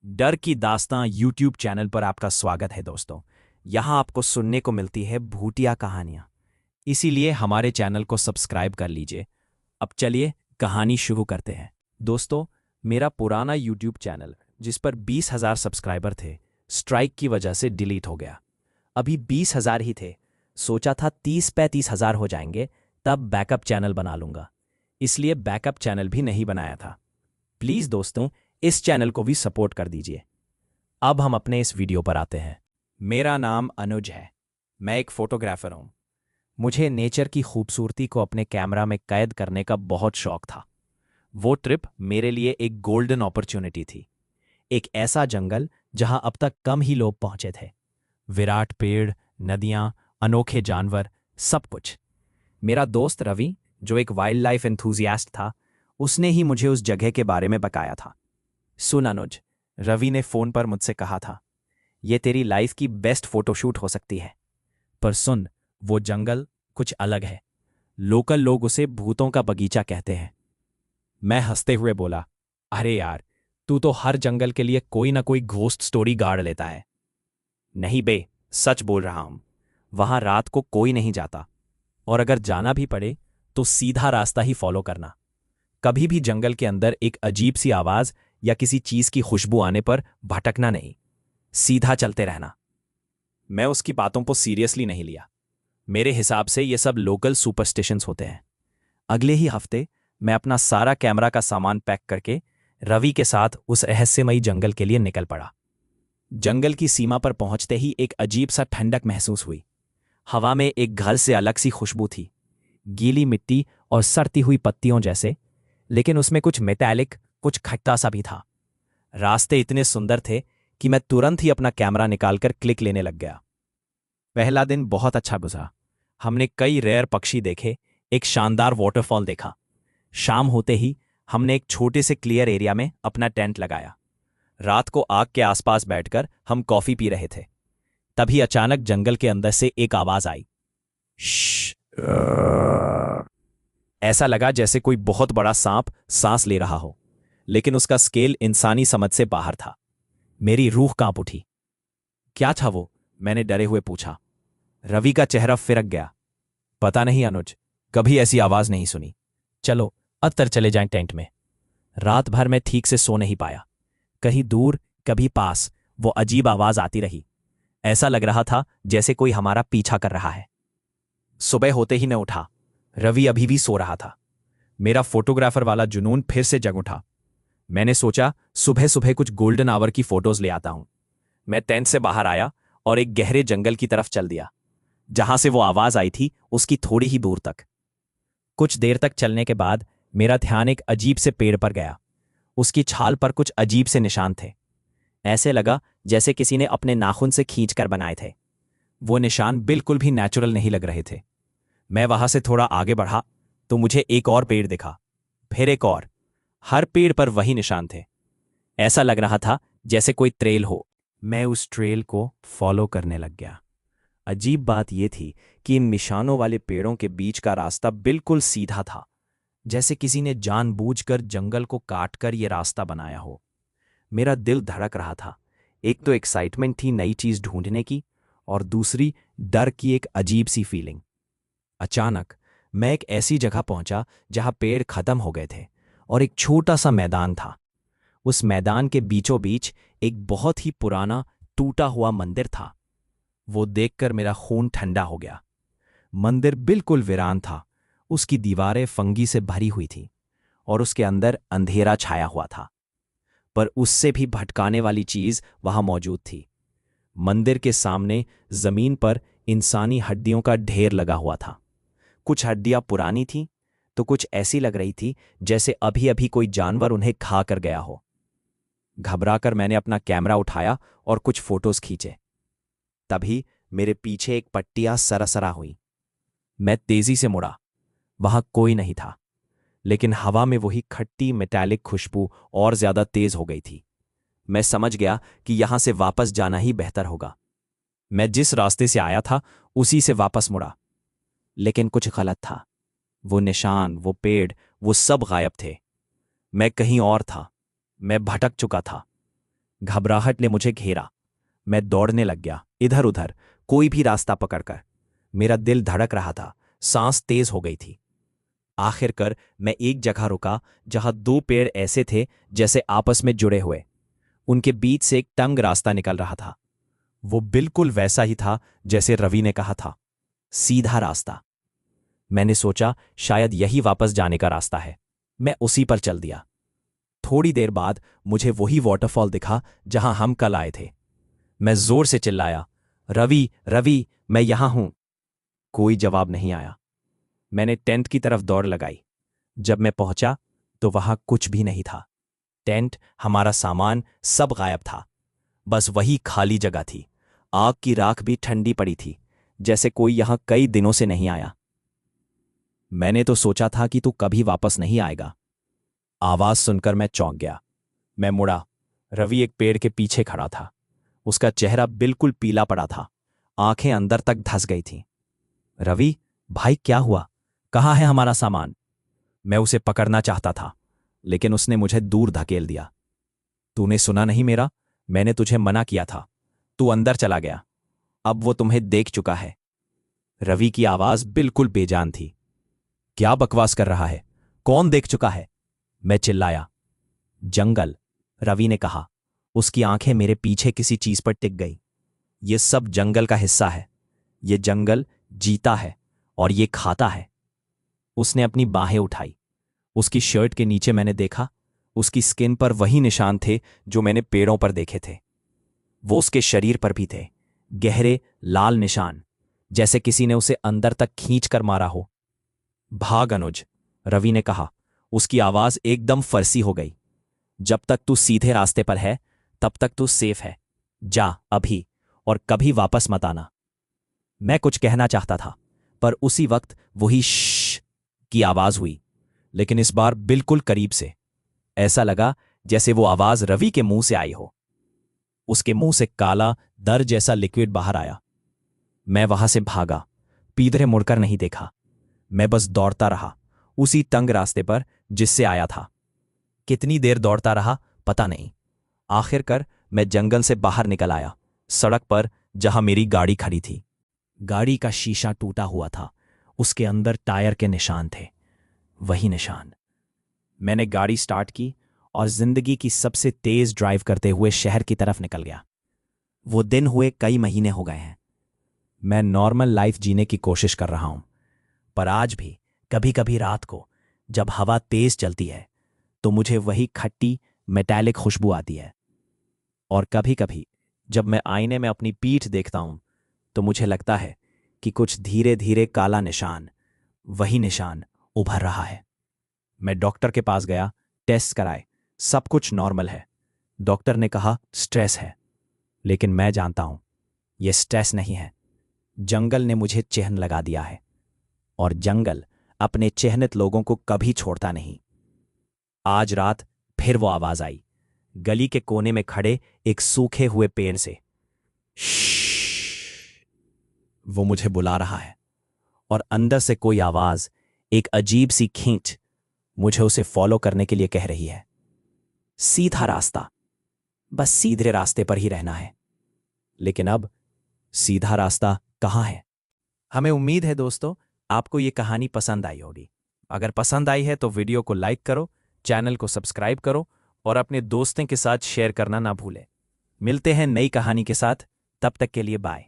डर की दास्तां YouTube channel पर आपका स्वागत है दोस्तों। यहाँ आपको सुनने को मिलती है भूतिया कहानियां। इसीलिए हमारे चैनल को सब्सक्राइब कर लीजिए। अब चलिए कहानी शुरू करते हैं। दोस्तों, मेरा पुराना यूट्यूब चैनल जिस पर 20,000 सब्सक्राइबर थे, स्ट्राइक की वजह से डिलीट हो गया। अभी 20,000 ही थे। सोचा था 30-35,000 हो जाएंगे, तब बैकअप चैनल बना लूंगा। इसलिए बैकअप चैनल भी नहीं बनाया था। प्लीज़ दोस्तों, इस चैनल को भी सपोर्ट कर दीजिए। अब हम अपने इस वीडियो पर आते हैं। मेरा नाम अनुज है। मैं एक फोटोग्राफर हूं। मुझे नेचर की खूबसूरती को अपने कैमरा में कैद करने का बहुत शौक था। वो ट्रिप मेरे लिए एक गोल्डन अपॉर्चुनिटी थी। एक ऐसा जंगल जहां अब तक कम ही लोग पहुंचे थे। विराट पेड़, नदियां, अनोखे जानवर, सब कुछ। मेरा दोस्त रवि, जो एक वाइल्ड लाइफ एंथुजियास्ट था, उसने ही मुझे उस जगह के बारे में बताया था। सुन अनुज, रवि ने फोन पर मुझसे कहा था, ये तेरी लाइफ की बेस्ट फोटोशूट हो सकती है। पर सुन, वो जंगल कुछ अलग है। लोकल लोग उसे भूतों का बगीचा कहते हैं। मैं हंसते हुए बोला, अरे यार, तू तो हर जंगल के लिए कोई ना कोई घोस्ट स्टोरी गाड़ लेता है। नहीं बे, सच बोल रहा हूं। वहां रात को कोई नहीं जाता, और अगर जाना भी पड़े तो सीधा रास्ता ही फॉलो करना। कभी भी जंगल के अंदर एक अजीब सी आवाज या किसी चीज की खुशबू आने पर भटकना नहीं, सीधा चलते रहना। मैं उसकी बातों को सीरियसली नहीं लिया। मेरे हिसाब से ये सब लोकल सुपरस्टिशंस होते हैं। अगले ही हफ्ते मैं अपना सारा कैमरा का सामान पैक करके रवि के साथ उस रहस्यमयी जंगल के लिए निकल पड़ा। जंगल की सीमा पर पहुंचते ही एक अजीब सा ठंडक महसूस हुई। हवा में एक घर से अलग सी खुशबू थी, गीली मिट्टी और सड़ती हुई पत्तियों जैसे, लेकिन उसमें कुछ मेटालिक, कुछ खट्टा सा भी था। रास्ते इतने सुंदर थे कि मैं तुरंत ही अपना कैमरा निकालकर क्लिक लेने लग गया। पहला दिन बहुत अच्छा गुजरा। हमने कई रेयर पक्षी देखे, एक शानदार वाटरफॉल देखा। शाम होते ही हमने एक छोटे से क्लियर एरिया में अपना टेंट लगाया। रात को आग के आसपास बैठकर हम कॉफी पी रहे थे। तभी अचानक जंगल के अंदर से एक आवाज आई। श्श। ऐसा लगा जैसे कोई बहुत बड़ा सांप सांस ले रहा हो, लेकिन उसका स्केल इंसानी समझ से बाहर था। मेरी रूह कांप उठी। क्या था वो? मैंने डरे हुए पूछा। रवि का चेहरा फिरक गया। पता नहीं अनुज, कभी ऐसी आवाज नहीं सुनी। चलो अत्तर चले जाएं टेंट में। रात भर मैं ठीक से सो नहीं पाया। कहीं दूर, कभी पास, वो अजीब आवाज आती रही। ऐसा लग रहा था जैसे कोई हमारा पीछा कर रहा है। सुबह होते ही मैं उठा। रवि अभी भी सो रहा था। मेरा फोटोग्राफर वाला जुनून फिर से जग उठा। मैंने सोचा सुबह सुबह कुछ गोल्डन आवर की फोटोज ले आता हूं। मैं टेंट से बाहर आया और एक गहरे जंगल की तरफ चल दिया। जहां से वो आवाज आई थी उसकी थोड़ी ही दूर तक। कुछ देर तक चलने के बाद मेरा ध्यान एक अजीब से पेड़ पर गया। उसकी छाल पर कुछ अजीब से निशान थे। ऐसे लगा जैसे किसी ने अपने नाखून से खींचकर बनाए थे। वो निशान बिल्कुल भी नेचुरल नहीं लग रहे थे। मैं वहां से थोड़ा आगे बढ़ा तो मुझे एक और पेड़ दिखा, फिर एक और। हर पेड़ पर वही निशान थे। ऐसा लग रहा था जैसे कोई ट्रेल हो। मैं उस ट्रेल को फॉलो करने लग गया। अजीब बात यह थी कि इन निशानों वाले पेड़ों के बीच का रास्ता बिल्कुल सीधा था, जैसे किसी ने जानबूझकर जंगल को काटकर यह रास्ता बनाया हो। मेरा दिल धड़क रहा था। एक तो एक्साइटमेंट थी नई चीज ढूंढने की, और दूसरी डर की एक अजीब सी फीलिंग। अचानक मैं एक ऐसी जगह पहुंचा जहां पेड़ खत्म हो गए थे और एक छोटा सा मैदान था। उस मैदान के बीचों बीच एक बहुत ही पुराना टूटा हुआ मंदिर था। वो देखकर मेरा खून ठंडा हो गया। मंदिर बिल्कुल वीरान था। उसकी दीवारें फंगी से भरी हुई थी और उसके अंदर अंधेरा छाया हुआ था। पर उससे भी भटकाने वाली चीज वहां मौजूद थी। मंदिर के सामने जमीन पर इंसानी हड्डियों का ढेर लगा हुआ था। कुछ हड्डियां पुरानी थीं, तो कुछ ऐसी लग रही थी जैसे अभी अभी कोई जानवर उन्हें खा कर गया हो। घबराकर मैंने अपना कैमरा उठाया और कुछ फोटोज खींचे। तभी मेरे पीछे एक पट्टियां सरसरा हुई। मैं तेजी से मुड़ा। वहां कोई नहीं था, लेकिन हवा में वही खट्टी मेटालिक खुशबू और ज्यादा तेज हो गई थी। मैं समझ गया कि यहां से वापस जाना ही बेहतर होगा। मैं जिस रास्ते से आया था उसी से वापस मुड़ा, लेकिन कुछ गलत था। वो निशान, वो पेड़, वो सब गायब थे। मैं कहीं और था। मैं भटक चुका था। घबराहट ने मुझे घेरा। मैं दौड़ने लग गया, इधर उधर, कोई भी रास्ता पकड़कर। मेरा दिल धड़क रहा था, सांस तेज हो गई थी। आखिरकार मैं एक जगह रुका जहां दो पेड़ ऐसे थे जैसे आपस में जुड़े हुए। उनके बीच से एक तंग रास्ता निकल रहा था। वो बिल्कुल वैसा ही था जैसे रवि ने कहा था, सीधा रास्ता। मैंने सोचा शायद यही वापस जाने का रास्ता है। मैं उसी पर चल दिया। थोड़ी देर बाद मुझे वही वाटरफॉल दिखा जहां हम कल आए थे। मैं जोर से चिल्लाया, रवि रवि, मैं यहां हूं। कोई जवाब नहीं आया। मैंने टेंट की तरफ दौड़ लगाई। जब मैं पहुंचा तो वहां कुछ भी नहीं था। टेंट, हमारा सामान, सब गायब था। बस वही खाली जगह थी। आग की राख भी ठंडी पड़ी थी, जैसे कोई यहां कई दिनों से नहीं आया। मैंने तो सोचा था कि तू कभी वापस नहीं आएगा। आवाज सुनकर मैं चौंक गया। मैं मुड़ा। रवि एक पेड़ के पीछे खड़ा था। उसका चेहरा बिल्कुल पीला पड़ा था, आंखें अंदर तक धंस गई थीं। रवि, भाई क्या हुआ? कहाँ है हमारा सामान? मैं उसे पकड़ना चाहता था, लेकिन उसने मुझे दूर धकेल दिया। तूने सुना नहीं मेरा? मैंने तुझे मना किया था। तू अंदर चला गया। अब वो तुम्हें देख चुका है। रवि की आवाज बिल्कुल बेजान थी। क्या बकवास कर रहा है? कौन देख चुका है? मैं चिल्लाया। जंगल, रवि ने कहा। उसकी आंखें मेरे पीछे किसी चीज पर टिक गई। ये सब जंगल का हिस्सा है। ये जंगल जीता है और ये खाता है। उसने अपनी बाहें उठाई। उसकी शर्ट के नीचे मैंने देखा, उसकी स्किन पर वही निशान थे जो मैंने पेड़ों पर देखे थे। वो उसके शरीर पर भी थे, गहरे लाल निशान, जैसे किसी ने उसे अंदर तक खींच कर मारा हो। भाग अनुज, रवि ने कहा। उसकी आवाज एकदम फरसी हो गई। जब तक तू सीधे रास्ते पर है तब तक तू सेफ है। जा अभी, और कभी वापस मत आना। मैं कुछ कहना चाहता था, पर उसी वक्त वही श्श की आवाज हुई, लेकिन इस बार बिल्कुल करीब से। ऐसा लगा जैसे वो आवाज रवि के मुंह से आई हो। उसके मुंह से काला दर जैसा लिक्विड बाहर आया। मैं वहां से भागा, पीछे मुड़कर नहीं देखा। मैं बस दौड़ता रहा, उसी तंग रास्ते पर जिससे आया था। कितनी देर दौड़ता रहा पता नहीं। आखिरकार मैं जंगल से बाहर निकल आया, सड़क पर जहां मेरी गाड़ी खड़ी थी। गाड़ी का शीशा टूटा हुआ था, उसके अंदर टायर के निशान थे, वही निशान। मैंने गाड़ी स्टार्ट की और जिंदगी की सबसे तेज ड्राइव करते हुए शहर की तरफ निकल गया। वो दिन हुए कई महीने हो गए हैं। मैं नॉर्मल लाइफ जीने की कोशिश कर रहा हूं, पर आज भी कभी कभी रात को जब हवा तेज चलती है तो मुझे वही खट्टी मेटालिक खुशबू आती है। और कभी कभी जब मैं आईने में अपनी पीठ देखता हूं तो मुझे लगता है कि कुछ धीरे धीरे काला निशान, वही निशान उभर रहा है। मैं डॉक्टर के पास गया, टेस्ट कराए, सब कुछ नॉर्मल है। डॉक्टर ने कहा स्ट्रेस है, लेकिन मैं जानता हूं यह स्ट्रेस नहीं है। जंगल ने मुझे चिह्न लगा दिया है, और जंगल अपने चिह्नित लोगों को कभी छोड़ता नहीं। आज रात फिर वो आवाज आई, गली के कोने में खड़े एक सूखे हुए पेड़ से। श्श्श, वो मुझे बुला रहा है, और अंदर से कोई आवाज, एक अजीब सी खींच, मुझे उसे फॉलो करने के लिए कह रही है। सीधा रास्ता, बस सीधे रास्ते पर ही रहना है। लेकिन अब सीधा रास्ता कहाँ है? हमें उम्मीद है दोस्तों आपको ये कहानी पसंद आई होगी। अगर पसंद आई है तो वीडियो को लाइक करो, चैनल को सब्सक्राइब करो और अपने दोस्तों के साथ शेयर करना ना भूलें। मिलते हैं नई कहानी के साथ, तब तक के लिए बाय।